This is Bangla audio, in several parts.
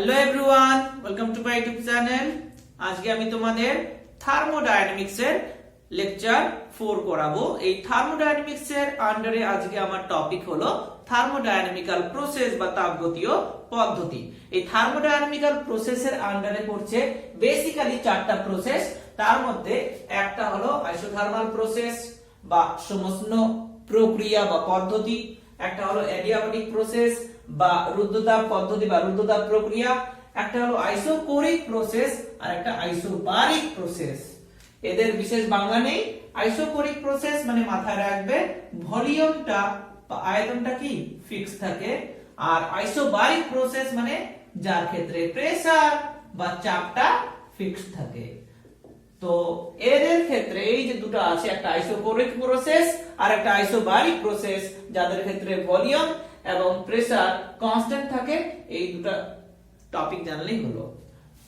Hello everyone, welcome to my YouTube channel. আজকে আমি তোমাদের থার্মোডায়নামিক্স এর লেকচার 4 করাবো। এই থার্মোডায়নামিক্স এর আন্ডারে আজকে আমার টপিক হলো থার্মোডায়নামিক্যাল প্রসেস বা তাপগতীয় পদ্ধতি। এই থার্মোডায়নামিক্যাল প্রসেসের আন্ডারে পড়ছে বেসিক্যালি 4টা প্রসেস। তার মধ্যে একটা হলো আইসোথার্মাল প্রসেস বা সমস্ত প্রক্রিয়া বা পদ্ধতি, একটা হলো অ্যাডিয়াবাটিক প্রসেস বা রুদ্ধতাপ পদ্ধতি বা রুদ্ধতাপ প্রক্রিয়া, একটা হলো আইসোকোরিক প্রসেস আর একটা আইসোবারিক প্রসেস। এদের বিশেষ বাংলা নেই। আইসোকোরিক প্রসেস মানে মাথায় রাখবে ভলিউমটা বা আয়তনটা কি ফিক্স থাকে, আর আইসোবারিক প্রসেস মানে যার ক্ষেত্রে প্রেসার বা চাপটা ফিক্স থাকে। তো এদের ক্ষেত্রে এই যে দুটো আছে, একটা আইসোকোরিক প্রসেস আর একটা আইসোবারিক প্রসেস, যাদের ক্ষেত্রে ভলিউম এবং প্রেসার কনস্ট্যান্ট থাকে। এই দুটো টপিক জানলেই হলো,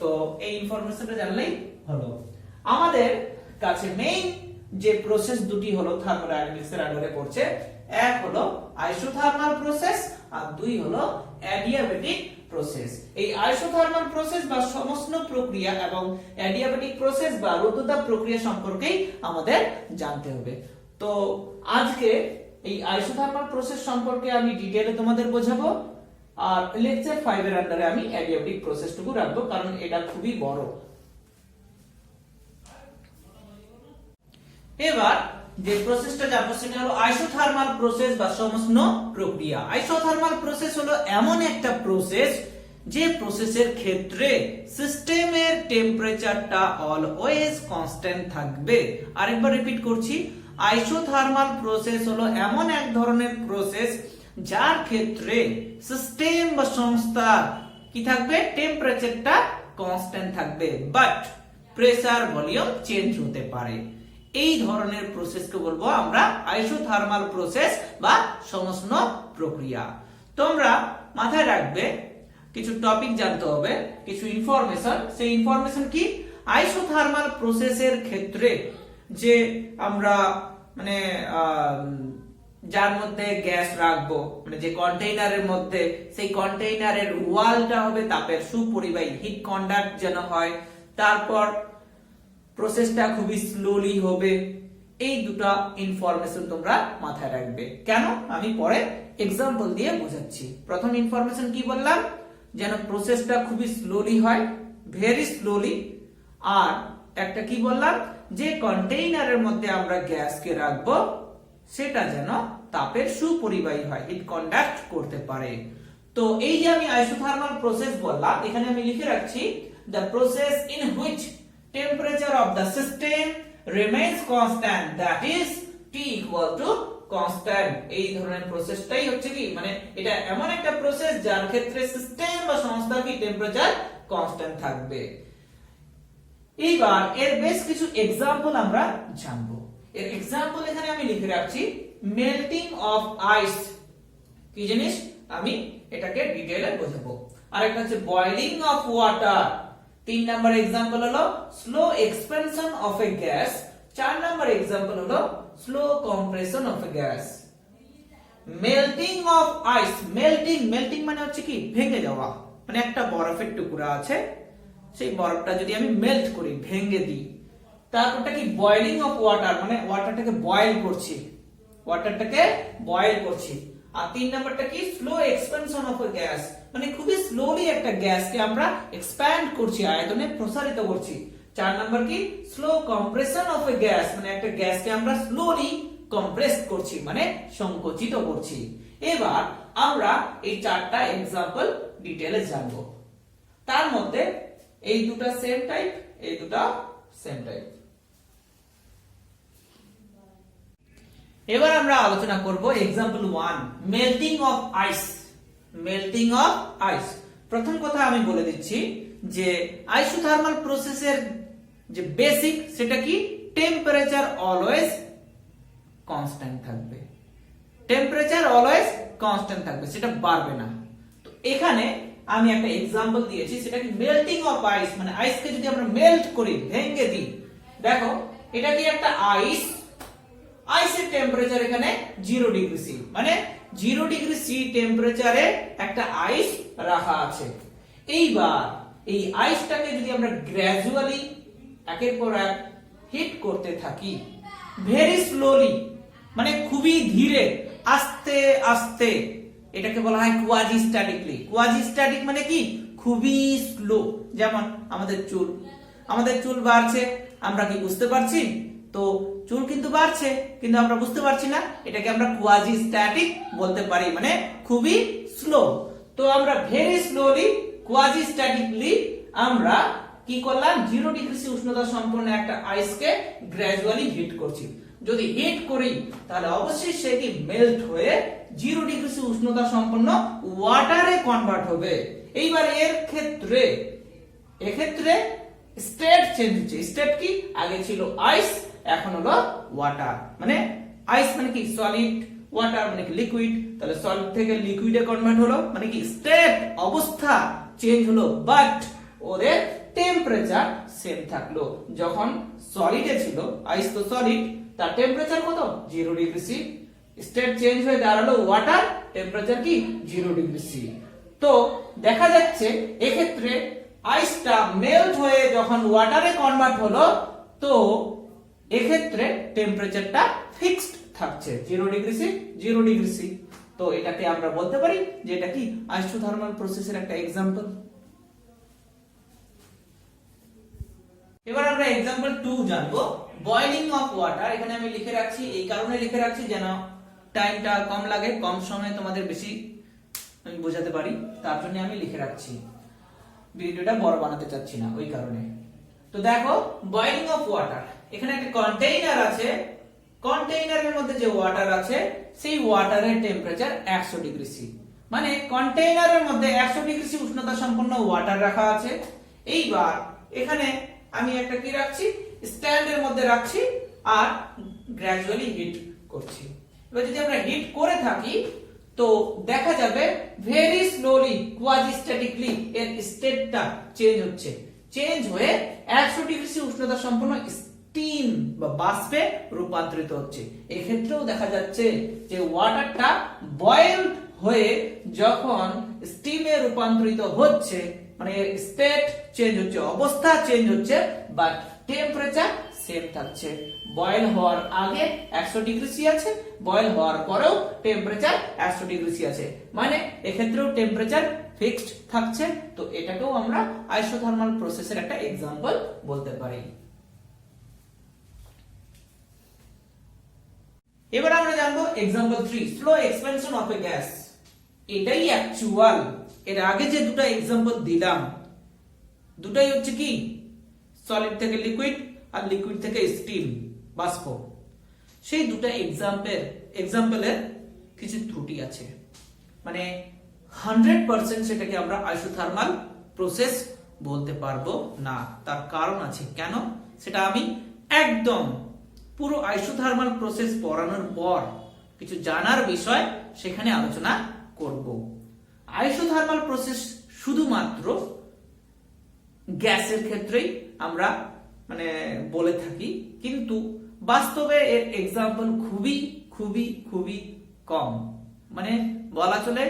তো এই ইনফরমেশনটা জানলেই হলো। আমাদের কাছে মেইন যে প্রসেস দুটি হলো থার্মোডায়নামিক্স এর আন্ডারে পড়ছে, এক হলো আইসোথার্মাল প্রসেস আর দুই হলো অ্যাডিয়াবেটিক প্রসেস। এই আইসোথার্মাল প্রসেস বা সমস্ত প্রক্রিয়া এবং অ্যাডিয়াবেটিক প্রসেস বা রুদ্ধতাপ প্রক্রিয়া সম্পর্কেই আমাদের জানতে হবে। তো আজকে এই আইসোথার্মাল প্রসেস সম্পর্কে আমি ডিটেইলে তোমাদের বোঝাবো, আর লেকচার 5 এর আন্ডারে আমি অ্যাডিয়াবেটিক প্রসেসটুকু রাখবো, কারণ এটা খুবই বড়। এবার যে প্রসেসটা জানবো সেটা হলো আইসোথার্মাল প্রসেস বা সমস্ত প্রক্রিয়া। আইসোথার্মাল প্রসেস হলো এমন একটা প্রসেস যে প্রসেসের ক্ষেত্রে সিস্টেমের টেম্পারেচারটা অলওয়েজ কনস্ট্যান্ট থাকবে। আরেকবার রিপিট করছি, আইসোথার্মাল প্রসেস হলো এমন এক ধরনের প্রসেস যার ক্ষেত্রে সিস্টেম বা সংস্থা কি থাকবে, টেম্পারেচারটা কনস্ট্যান্ট থাকবে, বাট প্রেসার ভলিউম চেঞ্জ হতে পারে। এই ধরনের প্রসেসকে বলবো আমরা আইসোথার্মাল প্রসেস বা সমস্ত প্রক্রিয়া। তোমরা মাথায় রাখবে কিছু টপিক জানতে হবে, কিছু ইনফরমেশন। সেই ইনফরমেশন কি, আইসোথার্মাল প্রসেসের ক্ষেত্রে যে আমরা মানে যার মধ্যে গ্যাস রাখবো, মানে যে কন্টেইনারের মধ্যে, সেই কন্টেইনারের ওয়ালটা হবে তাপের সুপরিবাহী, হিট কন্ডাক্ট যেন হয়। তারপর প্রসেসটা খুবই স্লোলি হবে। এই দুটো ইনফরমেশন তোমরা মাথায় রাখবে। কেন, আমি পরে এক্সাম্পল দিয়ে বোঝাচ্ছি। প্রথম ইনফরমেশন কি বললাম, যেন প্রসেসটা খুবই স্লোলি হয়, ভেরি স্লোলি। আর একটা কি বললাম, যে কন্টেইনারের মধ্যে আমরা গ্যাসকে রাখবো সেটা যেন তাপের সুপরিবাহী হয়, হিট কন্ডাক্ট করতে পারে। তো এই যে আমি আইসোথার্মাল প্রসেস বললাম, এখানে আমি লিখে রাখছি the process in which temperature of the system remains constant, that is T equal to constant। এই ধরনের প্রসেসটাই হচ্ছে কি, মানে এটা এমন একটা প্রসেস যার ক্ষেত্রে সিস্টেম বা সংস্থার কি টেম্পারেচার কনস্ট্যান্ট থাকবে। এইবার এর বেশ কিছু এক্সাম্পল আমরা জানবো। এর এক্সাম্পল এখানে আমি লিখে রাখছি, মেল্টিং অফ আইস। কি জিনিস আমি এটাকে ডিটেইলে বোঝাবো। আরেকটা হচ্ছে boiling of water. 3 number example হলো slow expansion of a gas. 4 number example হলো slow compression of a gas. Melting of ice. Melting মানে হচ্ছে কি, ভেঙে যাওয়া। মানে একটা বরফের টুকরা আছে, সেই বরফটা যদি আমি মেল্ট করি, ভেঙে দিই। তারপরটা কি, বয়লিং অফ ওয়াটার, মানে ওয়াটারটাকে বয়েল করছি, আর 3 নাম্বারটা কি, slow expansion of a gas, মানে খুবই স্লোলি একটা গ্যাসকে আমরা এক্সপ্যান্ড করছি, আয়তনে প্রসারিত করছি। 4 নাম্বার কি, slow compression of a gas, মানে একটা গ্যাসকে আমরা স্লোলি কম্প্রেস করছি, মানে সংকুচিত করছি। এবার আমরা এই 4টা এক্সাম্পল ডিটেইলে জানবো। তার মধ্যে এই দুটো সেম টাইপ, এই দুটো সেম টাইপ। এবার আমরা আলোচনা করব এক্সাম্পল 1, মেল্টিং অফ আইস। প্রথম কথা আমি বলে দিচ্ছি যে আইসোথার্মাল প্রসেসের যে বেসিক, সেটা কি, টেম্পারেচার অলওয়েজ কনস্ট্যান্ট থাকবে। সেটা বাড়বে না। তো এখানে আমি একটা এক্সাম্পল দিয়েছি, সেটা কি, মেল্টিং অফ আইস, মানে আইসকে যদি আমরা মেল্ট করি, ভেঙে দিই। দেখো এটা কি একটা আইসের টেম্পারেচার এখানে 0 ডিগ্রি সি, মানে 0 ডিগ্রি সি টেম্পারেচারে একটা আইস রাখা আছে। এইবার এই আইসটাকে যদি আমরা গ্র্যাজুয়ালি একের পর এক হিট করতে থাকি, ভেরি স্লোলি, মানে খুবই ধীরে, আস্তে আস্তে, এটাকে বলা হয় কোয়াজি স্ট্যাটিকলি। কোয়াজি স্ট্যাটিক মানে কি? খুবই স্লো। যেমন আমাদের চুল বাড়ছে, আমরা কি বুঝতে পারছি? তো চুল কিন্তু বাড়ছে, কিন্তু আমরা বুঝতে পারছি না, এটাকে আমরা কোয়াজি স্ট্যাটিক বলতে পারি, মানে খুবই স্লো। তো আমরা ভেরি স্লোলি, কোয়াজি স্ট্যাটিকলি আমরা কি করলাম? 0 ডিগ্রি সি উষ্ণতা সম্পন্ন একটা আইসকে গ্র্যাজুয়ালি হিট করছি। যদি হিট করি তাহলে অবশ্যই সেটি মেল্ট হয়ে 0 ডিগ্রি সি উষ্ণতা সম্পন্ন ওয়াটারে কনভার্ট হবে। এইবার এক্ষেত্রে স্টেট চেঞ্জ হচ্ছে। স্টেট কি? আগে ছিল আইস, এখন হলো ওয়াটার। মানে আইস মানে কি? সলিড, ওয়াটার মানে কি? লিকুইড। তাহলে সলিড থেকে লিকুইডে কনভার্ট হলো, মানে কি? স্টেট, অবস্থা চেঞ্জ হলো, বাট ওদের টেম্পারেচার সেম থাকলো। যখন সলিডে ছিল, আইস তো সলিড, তার টেম্পারেচার কত? 0 ডিগ্রি সি। স্টেট চেঞ্জ হয়ে দাঁড়ালো ওয়াটার, টেম্পারেচার কি? 0 ডিগ্রি সি। তো দেখা যাচ্ছে এক্ষেত্রে আইসটা মেল্ট হয়ে যখন ওয়াটারে কনভার্ট হলো, তো এক্ষেত্রে টেম্পারেচারটা ফিক্সড থাকছে 0 ডিগ্রি সি, 0 ডিগ্রি সি। তো এটাকে আমরা বলতে পারি যে এটা কি? আইসোথার্মাল প্রসেসের একটা এক্সাম্পল। এবার আমরা এক্সাম্পল 2 জানবো, বয়েলিং অফ ওয়াটার। এখানে আমি লিখে রাখছি, এই কারণে লিখে রাখছি যেন টাইমটা কম লাগে, কম সময়ে তোমাদের বেশি আমি বোঝাতে পারি, তার জন্য আমি লিখে রাখছি। ভিডিওটা বড় বানাতে চাচ্ছি না, ওই কারণে। তো দেখো, বয়েলিং অফ ওয়াটার, এখানে একটা কন্টেইনার আছে, কন্টেইনারের মধ্যে যে ওয়াটার আছে সেই ওয়াটারের টেম্পারেচার 100 ডিগ্রি সি। মানে কন্টেইনারের মধ্যে 100 ডিগ্রি সি উষ্ণতা সম্পন্ন ওয়াটার রাখা আছে। এইবার এখানে আমি একটা কি রাখছি? স্ট্যান্ডের মধ্যে রাখছি আর গ্র্যাজুয়ালি হিট করছি। এবার যদি আমরা হিট করে থাকি তো দেখা যাবে ভেরি স্লোলি, কোয়াজি স্ট্যাটিকলি এর স্টেটটা চেঞ্জ হচ্ছে, চেঞ্জ হয়ে 100 ডিগ্রি সি উষ্ণতা সম্পন্ন স্টিম বা বাষ্পে রূপান্তরিত হচ্ছে। এক্ষেত্রেও দেখা যাচ্ছে যে ওয়াটারটা বয়েলড হয়ে যখন স্টিমে রূপান্তরিত হচ্ছে, মানে স্টেট চেঞ্জ হচ্ছে, অবস্থা চেঞ্জ হচ্ছে, বাট টেম্পারেচার সেম থাকছে। বয়েল হওয়ার আগে 100 ডিগ্রি সি আছে, বয়েল হওয়ার পরেও টেম্পারেচার 100 ডিগ্রি সি আছে, মানে এক্ষেত্রেও টেম্পারেচার ফিক্সড থাকছে। তো এটাকেও আমরা আইসোথার্মাল প্রসেসের একটা এক্সাম্পল বলতে পারি। এবার আমরা জানবো example 3, slow expansion of a gas. এটাই অ্যাকচুয়াল। এর আগে যে দুটো এক্সাম্পল দিলাম, দুটাই হচ্ছে কি? সলিড থেকে লিকুইড আর লিকুইড থেকে স্টিম, বাষ্প। সেই দুটো এক্সাম্পলের কিছু ত্রুটি আছে, মানে 100% সেটাকে আমরা আইসোথার্মাল প্রসেস বলতে পারবো না। তার কারণ আছে, কেন সেটা আমি একদম পুরো আইসোথার্মাল প্রসেস পড়ানোর পর কিছু জানার বিষয় সেখানে আলোচনা করব। আইসোথার্মাল প্রসেস শুধুমাত্র গ্যাসের ক্ষেত্রেই আমরা মানে বলে থাকি, কিন্তু বাস্তবে এর এক্সাম্পল খুবই খুবই খুবই কম। মানে বলা চলে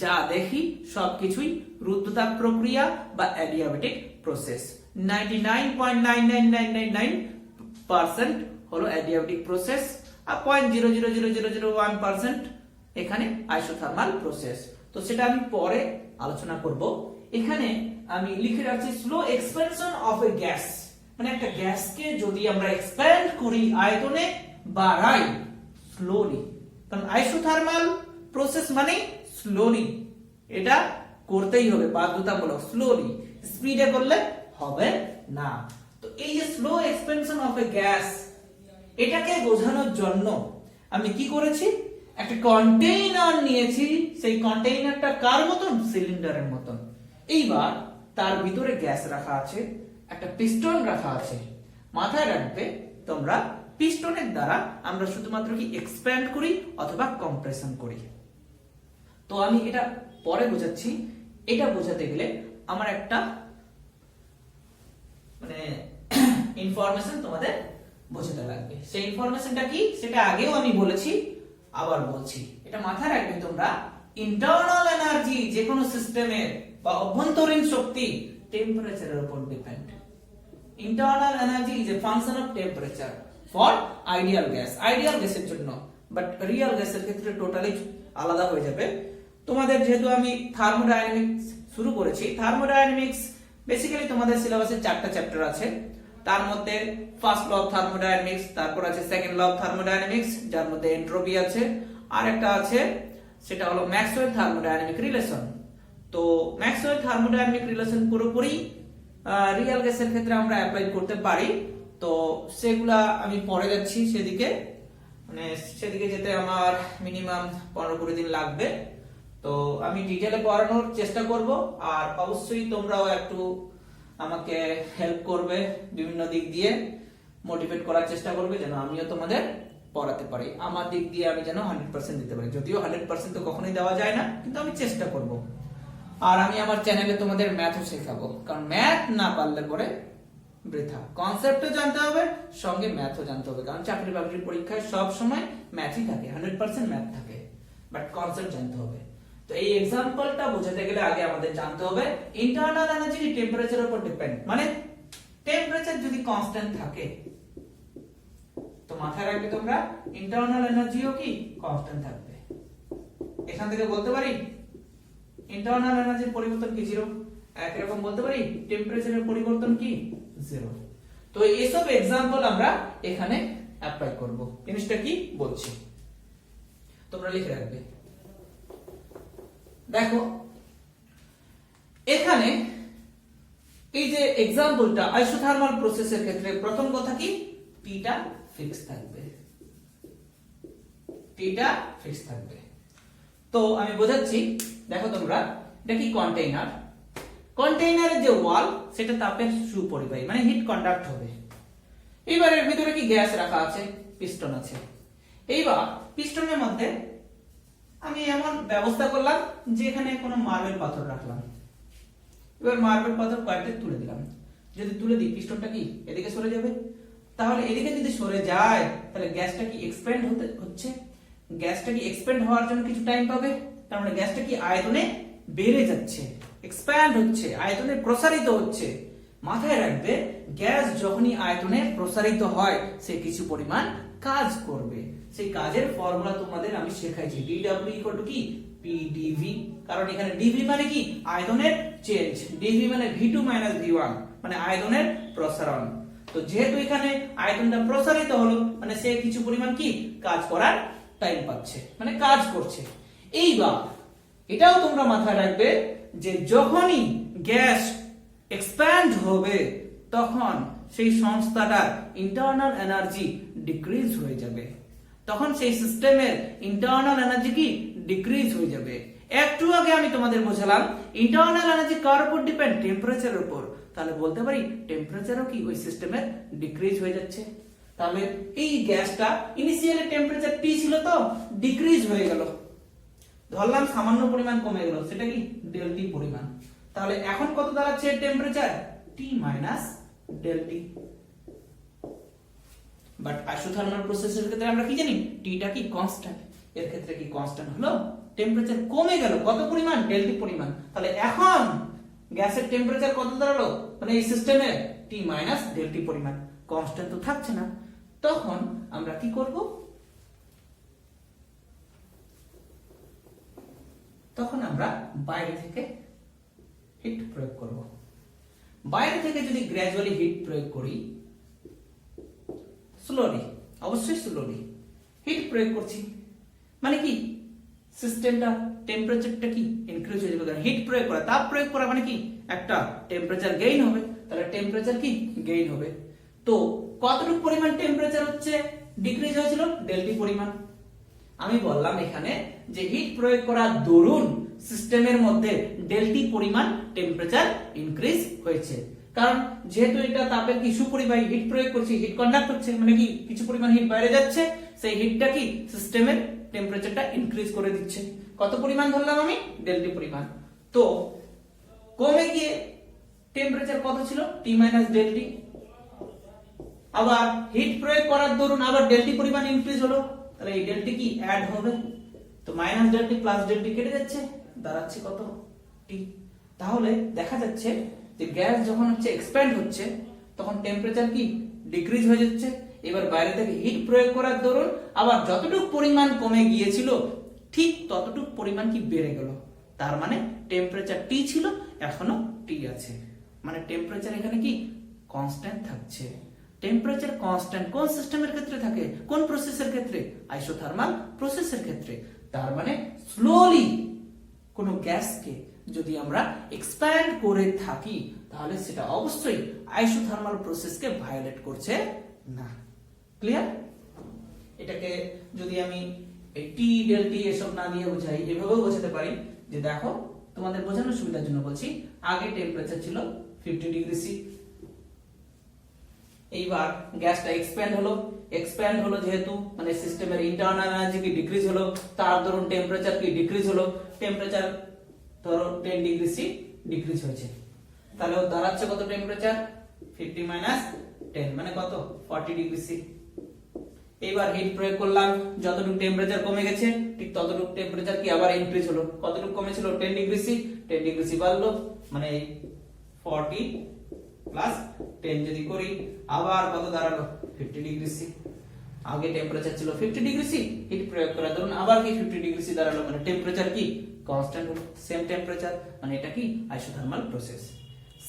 যা দেখি সবকিছুই রুদ্ধতাপ প্রক্রিয়া বা অ্যাডিয়াবেটিক প্রসেস। 99.99999% হলো অ্যাডিয়াবেটিক প্রসেস, আর 0.00001% এখানে আইসোথার্মাল প্রসেস। তো সেটা আমি পরে আলোচনা করব। এখানে আমি লিখে রাখছি slow expansion of a gas, মানে একটা গ্যাসকে যদি আমরা এক্সপ্যান্ড করি, আয়তনে বাড়াই স্লোলি, কারণ আইসোথার্মাল প্রসেস মানে স্লোলি, এটা করতেই হবে বাধ্যতামূলক। স্লোলি, স্পিডে করলে হবে না। তো এই যে slow expansion of a gas, এটাকে বোঝানোর জন্য আমি কি করেছি? একটা কন্টেইনার নিয়েছি। সেই কন্টেইনারটা কার মতন? সিলিন্ডারের মতন। এইবার তার ভিতরে গ্যাস রাখা আছে, একটা পিস্টন রাখা আছে। মাথায় রাখবে তোমরা, পিস্টনের দ্বারা আমরা শুধুমাত্র কি এক্সপ্যান্ড করি অথবা কম্প্রেশন করি। তো আমি এটা পরে বোঝাচ্ছি। এটা বোঝাতে গেলে আমার একটা মানে ইনফরমেশন তোমাদের বোঝাতে লাগবে। সেই ইনফরমেশনটা কি সেটা আগেও আমি বলেছি, আবার বলছি। এটা মাথায় রাখবে তোমরা, ইন্টারনাল এনার্জি যে কোনো সিস্টেমের বা অভ্যন্তরীণ শক্তি টেম্পারেচারের উপর depend. Internal energy is a function of temperature for ideal gas, ideal গ্যাসের জন্য, বাট রিয়েল গ্যাসের ক্ষেত্রে টোটালি আলাদা হয়ে যাবে। তোমাদের যেহেতু আমি থার্মোডাইনামিক্স শুরু করেছি, থার্মোডাইনামিক্স বেসিক্যালি তোমাদের সিলেবাসে 4টা চ্যাপ্টার আছে। তার মধ্যে ফার্স্ট ল অফ থার্মোডাইনামিক্স, তারপর আছে সেকেন্ড ল অফ থার্মোডাইনামিক্স যার মধ্যে এন্ট্রপি আছে, আর একটা আছে সেটা হলো ম্যাক্সওয়েল থার্মোডাইনামিক রিলেশন। তো ম্যাক্সওয়েল থার্মোডাইনামিক রিলেশন পুরোপুরি রিয়েল গ্যাসের ক্ষেত্রে আমরা অ্যাপ্লাই করতে পারি। তো সেগুলা আমি পরে যাচ্ছি সেদিকে, মানে সেদিকে যেতে আমার মিনিমাম 15-20 দিন লাগবে। তো আমি ডিটেইলে পড়ানোর চেষ্টা করব, আর অবশ্যই তোমরাও একটু আমাকে হেল্প করবে, বিভিন্ন দিক দিয়ে মোটিভেট করার চেষ্টা করবে যেন আমিও তোমাদের পড়াতে পারি। আমার দিক দিয়ে আমি যেন 100% দিতে পারি, যদিও 100% তো কখনোই দেওয়া যায় না, কিন্তু আমি চেষ্টা করব। আর আমি আমার চ্যানেলে তোমাদের ম্যাথও শেখাবো, কারণ ম্যাথ না পারলে পরে বৃথা। কনসেপ্টও জানতে হবে, সঙ্গে ম্যাথও জানতে হবে, কারণ চাকরি বাকরির পরীক্ষায় সব সময় ম্যাথই থাকে, 100% ম্যাথ থাকে, বাট কনসেপ্ট জানতে হবে। তো এই এক্সাম্পলটা বোঝাতে গেলে আগে আমাদের জানতে হবে ইন্টারনাল এনার্জি টেম্পারেচারের উপর ডিপেন্ড, মানে টেম্পারেচার যদি কনস্ট্যান্ট থাকে তো মাথায় রাখবে তোমরা ইন্টারনাল এনার্জিও কি কনস্ট্যান্ট থাকবে। এখান থেকে বলতে পারি ইন্টারনাল এনার্জির পরিবর্তন কি 0, একই রকম বলতে পারি টেম্পারেচারের পরিবর্তন কি 0। তো এইসব एग्जांपल আমরা এখানে অ্যাপ্লাই করব। জিনিসটা কি বলছি তোমরা লিখে রাখবে। দেখো এখানে এই যে एग्जांपलটা আইসোথার্মাল প্রসেসের ক্ষেত্রে প্রথম কথা কি টিটা ফিক্স থাকবে, টিটা ফিক্স থাকবে। তো আমি বোঝাচ্ছি, দেখো তোমরা এটা কি কন্টেইনার, কন্টেইনারের যে ওয়াল সেটা তাপের সুপরিবাহী, মানে হিট কন্ডাক্ট হবে। এইবার এর ভিতরে কি গ্যাস রাখা আছে, পিস্টন আছে। এইবার পিস্টনের মধ্যে আমি এমন ব্যবস্থা করলাম যে এখানে কোনো মার্বেল পাথর রাখলাম। এবার মার্বেল পাথর কয়েকটা তুলে দিলাম, যদি তুলে দিই পিস্টনটা কি এদিকে সরে যাবে, তাহলে এদিকে যদি সরে যায় তাহলে গ্যাসটা কি এক্সপ্যান্ড হচ্ছে, গ্যাসটা কি এক্সপ্যান্ড হওয়ার জন্য কিছু টাইম পাবে, তার মানে গ্যাসটা কি আয়তনে বেড়ে যাচ্ছে, এক্সপ্যান্ড হচ্ছে, আয়তনে প্রসারিত হচ্ছে। মাথায় রাখবে গ্যাস যখনই আয়তনে প্রসারিত হয় সে কিছু পরিমাণ কাজ করবে। সেই কাজের ফর্মুলা তোমাদের আমি শেখাইছি, dW কি PdV, কারণ এখানে dV মানে কি আয়তনের চেঞ্জ, dV মানে V2 V1 মানে আয়তনের প্রসারণ। তো যেহেতু এখানে আয়তনটা প্রসারিত হলো মানে সে কিছু পরিমাণ কি কাজ করার টাইম পাচ্ছে, মানে কাজ করছে। এইবার এটাও তোমরা মাথায় রাখবে যে যখনই গ্যাস এক্সপ্যান্ড হবে তখন সেই সংস্থাটার ইন্টারনাল এনার্জি ডিক্রিজ হয়ে যাবে, তখন সেই সিস্টেমের ইন্টারনাল এনার্জি কি ডিক্রিজ হয়ে যাবে। একটু আগে আমি তোমাদের বোঝালাম ইন্টারনাল এনার্জি কার উপর ডিপেন্ড, টেম্পারেচারের উপর, তাহলে বলতে পারি টেম্পারেচারও কি ওই সিস্টেমের ডিক্রিজ হয়ে যাচ্ছে। তাহলে এই গ্যাসটা ইনিশিয়ালি টেম্পারেচার T ছিল তো ডিক্রিজ হয়ে গেল, ধরলাম সামান্য পরিমাণ কমে গেল, সেটা কি ΔT পরিমাণ। তাহলে এখন কত দাঁড়াচ্ছে temperature T ΔT। But isothermal প্রসেসের ক্ষেত্রে আমরা কি জানি টিটা কি কনস্ট্যান্ট, এর ক্ষেত্রে কি কনস্ট্যান্ট হলো, টেম্পারেচার কমে গেল কত পরিমাণ ΔT পরিমাণ। তাহলে এখন গ্যাসের টেম্পারেচার কত দাঁড়ালো, মানে এই সিস্টেমে T ΔT পরিমাণ, কনস্ট্যান্ট তো থাকছে না। তখন আমরা কি করব, তখন আমরা বাইরে থেকে হিট প্রয়োগ করব। বাইরে থেকে যদি গ্র্যাজুয়ালি হিট প্রয়োগ করি, স্লোলি, অবশ্যই স্লোলি হিট প্রয়োগ করছি, মানে কি সিস্টেমটা টেম্পারেচারটা কি ইনক্রিজ হয়ে যাবে। হিট প্রয়োগ করা, তাপ প্রয়োগ করা মানে কি একটা টেম্পারেচার গেইন হবে, তাহলে টেম্পারেচার কি গেইন হবে। তো কতটুকু পরিমাণ টেম্পারেচার হচ্ছে ডিক্রিজ হয়েছিল, ΔT পরিমাণ। আমি বললাম এখানে যে হিট প্রয়োগ করার দরুন সিস্টেমের মধ্যে ΔT পরিমাণ টেম্পারেচার ইনক্রিজ হয়েছে, কারণ যেহেতু এটা তাপের কি সুপরিবাহী, হিট প্রয়োগ করছি, হিট কন্ডাক্ট হচ্ছে, মানে কি কিছু পরিমাণ হিট বাইরে যাচ্ছে, সেই হিটটা কি সিস্টেমের টেম্পারেচারটা ইনক্রিজ করে দিচ্ছে। কত পরিমাণ ধরলাম আমি, ΔT পরিমাণ। তো কমে গিয়ে টেম্পারেচার কত ছিল, T ΔT। আবার হিট প্রয়োগ করার দরুন আবার ΔT পরিমাণ ইনক্রিজ হলো, তাহলে এই ΔT কি অ্যাড হবে, তো ΔT ΔT কেটে যাচ্ছে, দাঁড়াচ্ছে কত T। তাহলে দেখা যাচ্ছে যে গ্যাস যখন হচ্ছে এক্সপ্যান্ড হচ্ছে তখন টেম্পারেচার কি ডিক্রিজ হয়ে যাচ্ছে। এবার বাইরে থেকে হিট প্রয়োগ করার দরুন আবার যতটুকু পরিমাণ কমে গিয়েছিল ঠিক ততটুকু পরিমাণ কি বেড়ে গেল। তার মানে টেম্পারেচার টি ছিল, এখনো টি আছে, মানে টেম্পারেচার এখানে কি কনস্ট্যান্ট থাকছে। টেম্পারেচার কনস্ট্যান্ট কোন সিস্টেমের ক্ষেত্রে থাকে, কোন প্রসেসের ক্ষেত্রে, আইসোথার্মাল প্রসেসের ক্ষেত্রে। তার মানে স্লোলি কোন গ্যাসকে যদি আমরা এক্সপ্যান্ড করে থাকি তাহলে সেটা অবশ্যই আইসোথার্মাল প্রসেসকে ভায়োলেট করছে না। ক্লিয়ার? এটাকে যদি আমি এই টি ডেল টি এসব না দিয়ে বোঝাই, এভাবেও বোঝাতে পারি যে দেখো তোমাদের বোঝানোর সুবিধার জন্য বলছি, আগে টেম্পারেচার ছিল 50 ডিগ্রি সি, এইবার গ্যাসটা এক্সপ্যান্ড হলো যেহেতু মানে সিস্টেমের ইন্টারনাল এনার্জি কি ডিক্রিজ হলো, তার দরুন টেম্পারেচার কি ডিক্রিজ হলো, টেম্পারেচার ধরো 10 ডিগ্রি সি ডিক্রিজ হয়েছে, তাহলে ও দাঁড়াচ্ছে কত টেম্পারেচার 50 মাইনাস 10 মানে কত 40 ডিগ্রি সি। এইবার হিট প্রয়োগ করলাম, যতটুকু টেম্পারেচার কমে গেছে ঠিক ততটুকু টেম্পারেচার কি আবার ইনক্রিজ হলো, কতটুকু কমেছিল 10 ডিগ্রি সি, 10 ডিগ্রি সি বাড়লো, মানে 40 প্লাস 10 যদি করি আবার কত দাঁড়ালো 50 ডিগ্রি সি। আগে টেম্পারেচার ছিল 50 ডিগ্রি সি, হিট প্রয়োগ করার দরুন আবার কি 50 ডিগ্রি সি দাঁড়ালো, মানে টেম্পারেচার কি কনস্ট্যান্ট হলো, সেম টেম্পারেচার, মানে এটা কি isothermal process.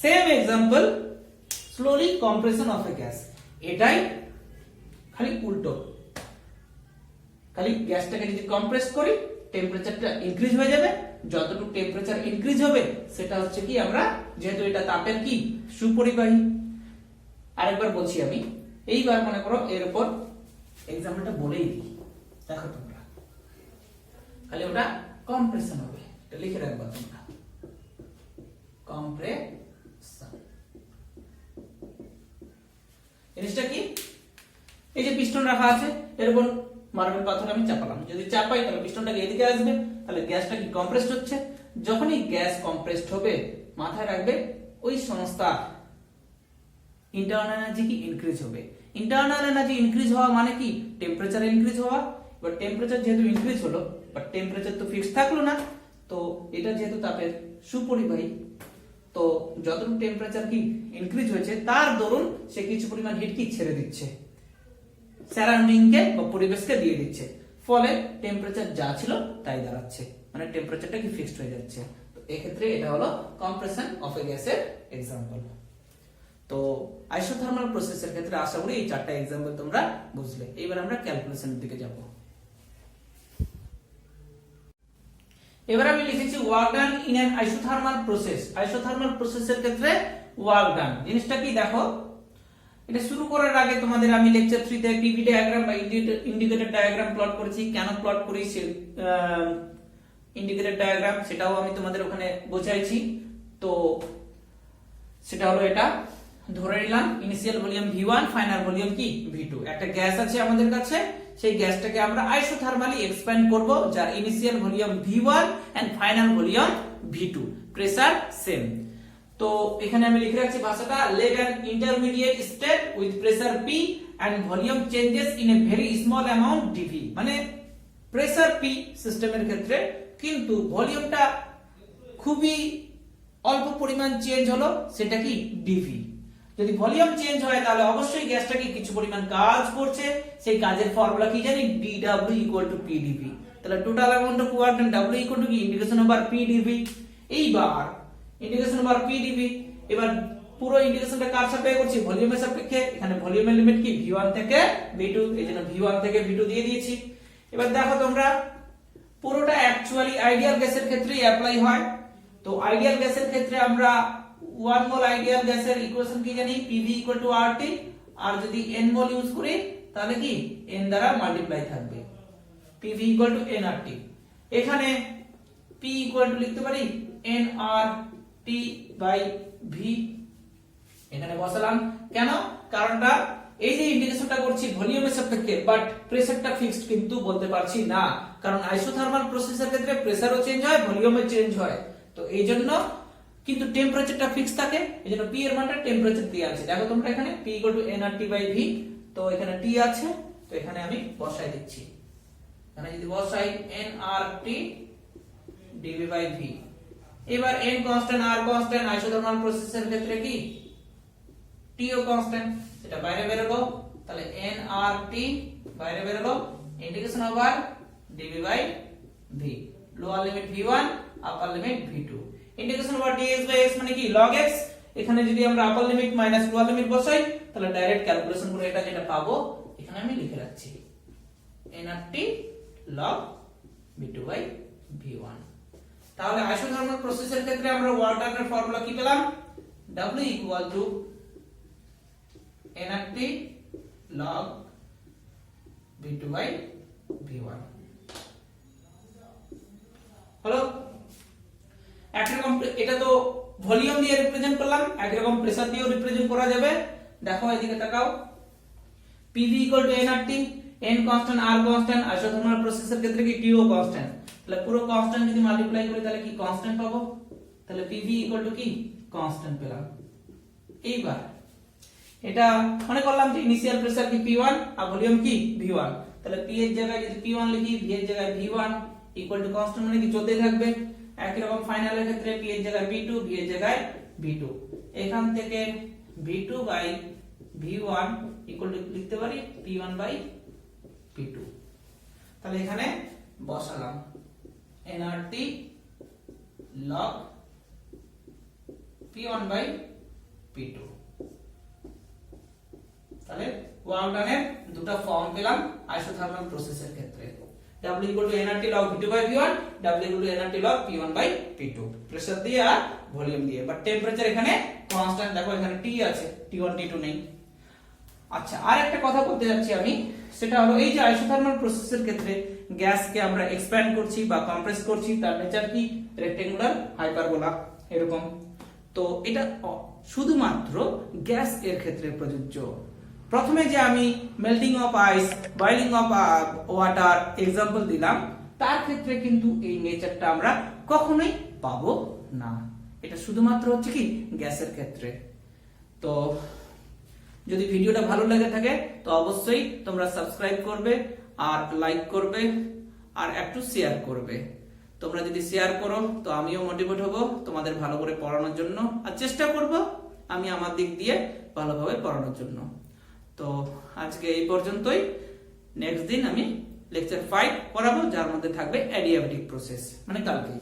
Same example slowly compression of a gas, এটাই খালি উল্টো, খালি গ্যাসটাকে যদি কম্প্রেস করি টেম্পারেচারটা ইনক্রিজ হয়ে যাবে, যতটুকু টেম্পারেচার ইনক্রিজ হবে সেটা হচ্ছে কি আমরা যেহেতু এটা তাপের কি সুপরিবাহী। আরেকবার বলছি আমি, এইবার মনে করো এর উপর এক্সাম্পলটা বলেই দিই, দেখো তোমরা খালি ওটা কম্প্রেশন হবে, এটা লিখে রাখবা তোমরা, কম্প্রেশন। জিনিসটা কি, এই যে পিস্টন রাখা আছে এর উপর মার্বেল পাথর আমি চাপালাম, যদি চাপাই তাহলে পিস্টনটাকে এদিকে আসবে, তাহলে গ্যাসটা কি কম্প্রেসড হচ্ছে। যখনই গ্যাস কম্প্রেসড হবে মাথায় রাখবে ওই সংস্থা ইন্টারনাল এনার্জি কি ইনক্রিজ হবে। ইন্টারনাল এনার্জি ইনক্রিজ হওয়া মানে কি টেম্পারেচার ইনক্রিজ হওয়া। এবার টেম্পারেচার যেহেতু ইনক্রিজ হলো বাট টেম্পারেচার তো ফিক্সড থাকলো না, তো এটা যেহেতু তাপের সুপরিবাহী, তো যতটুকু টেম্পারেচার কি ইনক্রিজ হয়েছে তার দরুন সে কিছু পরিমাণ হিট কি ছেড়ে দিচ্ছে, সারাউন্ডিং কে বা পরিবেশকে দিয়ে দিচ্ছে, ফলে টেম্পারেচার যা ছিল তাই দাঁড়াচ্ছে, মানে টেম্পারেচারটা কি ফিক্সড হয়ে যাচ্ছে। তো এই ক্ষেত্রে এটা হলো কম্প্রেশন অফ এ গ্যাসের एग्जांपल। তো আইসোথার্মাল প্রসেসের ক্ষেত্রে আশা করি এই চারটা एग्जांपल তোমরা বুঝলে। এবার আমরা ক্যালকুলেশনের দিকে যাব। এবার আমি লিখেছি work done in an isothermal process. Isothermal প্রসেসের ক্ষেত্রে ওয়ার্ক ডান জিনিসটা কি দেখো, এটা শুরু করার আগে তোমাদের আমি লেকচার 3 তে পিভি ডায়াগ্রাম বা ইন্ডিকেটর ডায়াগ্রাম প্লট করেছি, কেন প্লট করি সে ইন্ডিকেটর ডায়াগ্রাম সেটাও আমি তোমাদের ওখানে বোঝাইছি। তো সেটা হলো এটা, ধরে নিলাম initial volume V1 final volume কি V2, একটা গ্যাস আছে আমাদের কাছে, সেই গ্যাসটাকে আমরা আইসোথার্মালি এক্সপ্যান্ড করব যার initial volume V1 and final volume V2, pressure same. তো এখানে আমি লিখে রাখছি ভাষাটা, let an intermediate state with pressure P and volume changes in a very small amount dV, মানে প্রেসার P সিস্টেমের ক্ষেত্রে কিন্তু ভলিউমটা খুবই অল্প পরিমাণ চেঞ্জ হলো, সেটা কি dV। যদি ভলিউম চেঞ্জ হয় তাহলে অবশ্যই গ্যাসটা কি কিছু পরিমাণ কাজ করছে, সেই কাজের ফর্মুলা কি জানি dW = PdV। তাহলে total amount of work done W = কি ইন্টিগ্রেশন ওভার PdV। এইবার ইন্টিগ্রেশন ওভার PdV, এবার পুরো ইন্টিগ্রেশনটা কার সাপেক্ষে করছি, ভলিউমের সাপেক্ষে। এখানে ভলিউমের লিমিট কি V1 থেকে V2, এইজন্য V1 থেকে V2 দিয়ে দিয়েছি। এবার দেখো তোমরা পুরোটা অ্যাকচুয়ালি আইডিয়াল গ্যাসের ক্ষেত্রেই অ্যাপ্লাই হয়। তো আইডিয়াল গ্যাসের ক্ষেত্রে আমরা 1 মোল আইডিয়াল গ্যাসের ইকুয়েশন কি জানি, PV = RT, আর যদি n মোল ইউজ করি তাহলে কি n দ্বারা মাল্টিপ্লাই থাকবে, PV = nRT। এখানে P লিখতে পারি nRT/V, এখানে বসালাম। কেন? কারণটা এই যে ইন্টিগ্রেশনটা করছি ভলিউমের সাপেক্ষে, বাট প্রেসারটা ফিক্সড কিন্তু বলতে পারছি না, কারণ আইসোথার্মাল প্রসেসের ক্ষেত্রে প্রেসারও চেঞ্জ হয়, ভলিউমও চেঞ্জ হয়। তো এইজন্য কিন্তু টেম্পারেচারটা ফিক্স থাকে, এইজন্য P এর মানটা টেম্পারেচার দিয়ে আছে। দেখো তোমরা এখানে P = nRT/V, তো এখানে T আছে, তো এখানে আমি বসাই দিচ্ছি। এখানে যদি বসাই nRT/dV/V, এবার n constant r constant isothermal প্রসেসের ক্ষেত্রে কি t ও কনস্ট্যান্ট, এটা বাইরে বের হলো, তাহলে nRT বাইরে বের হলো, integration over dv by v, lower limit v1 upper limit v2, integration over dx by x মানে কি log x, এখানে যদি আমরা upper limit minus lower limit বসাই তাহলে ডাইরেক্ট ক্যালকুলেশন করে এটা যেটা পাবো এখানে আমি লিখে রাখছি nRT log v2 by v1। তাহলে আইসোথার্মাল প্রসেসের ক্ষেত্রে আমরা ওয়াটারের ফর্মুলা কি পেলাম, W equal to nRT log v2 by v1 হলো। একরকম এটা তো ভলিউম দিয়ে রিপ্রেজেন্ট করলাম, একরকম প্রেসার দিয়েও রিপ্রেজেন্ট করা যাবে। দেখো এদিকে তাকাও, PV equal to nRT, n constant r constant, isothermal প্রসেসের ক্ষেত্রে কি t ও কনস্ট্যান্ট, তাহলে পুরো কনস্ট্যান্ট যদি মাল্টিপ্লাই করি তাহলে কি কনস্ট্যান্ট পাবো, তাহলে PV ইকুয়াল টু কি কনস্ট্যান্ট পেলাম। এইবার এটা মনে করলাম যে ইনিশিয়াল প্রেসার কি P1 আর ভলিউম কি V1, তাহলে P এর জায়গায় যদি P1 লিখি, V এর জায়গায় V1 ইকুয়াল টু কনস্ট্যান্ট মানে কি চলতেই থাকবে। একই রকম ফাইনালের ক্ষেত্রে P এর জায়গায় V2, V এর জায়গায় V2, এখান থেকে V2 by V1 equal to লিখতে পারি P1 বাই P2, তাহলে এখানে বসালাম nRT log P1 by P2, তাহলে ওয়ালটনের দুটো ফর্ম পেলাম আইসোথার্মাল প্রসেসের ক্ষেত্রে, W equal to nRT log V2 by V1, W equal to nRT log P1 by P2, pressure দিয়ে আর ভলিউম দিয়ে। বাট টেম্পারেচার এখানে কনস্ট্যান্ট, দেখো এখানে T আছে, T1 T2 নেই। আচ্ছা, আর একটা কথা বলতে যাচ্ছি আমি, সেটা হলো এই যে আইসোথার্মাল প্রসেসের ক্ষেত্রে গ্যাসকে আমরা এক্সপ্যান্ড করছি বা কম্প্রেস করছি, তার নেচার কি রেক্টেঙ্গুলার হাইপারবোলা এরকম। তো এটা শুধুমাত্র গ্যাস এর ক্ষেত্রে প্রযোজ্য। প্রথমে যে আমি melting of ice, boiling of water example দিলাম, তার ক্ষেত্রে কিন্তু এই নেচারটা আমরা কখনোই পাবো না, এটা শুধুমাত্র হচ্ছে কি গ্যাসের ক্ষেত্রে। তো যদি ভিডিওটা ভালো লেগে থাকে তো অবশ্যই তোমরা সাবস্ক্রাইব করবে আর লাইক করবে আর একটু শেয়ার করবে। তোমরা যদি শেয়ার করো তো আমিও মোটিভেট হব তোমাদের ভালো করে পড়ানোর জন্য, আর চেষ্টা করব আমি আমার দিক দিয়ে ভালোভাবে পড়ানোর জন্য। তো আজকে এই পর্যন্তই, নেক্সট দিন আমি লেকচার 5 পড়াবো, যার মধ্যে থাকবে অ্যাডিয়াবেটিক প্রসেস, মানে কালকে।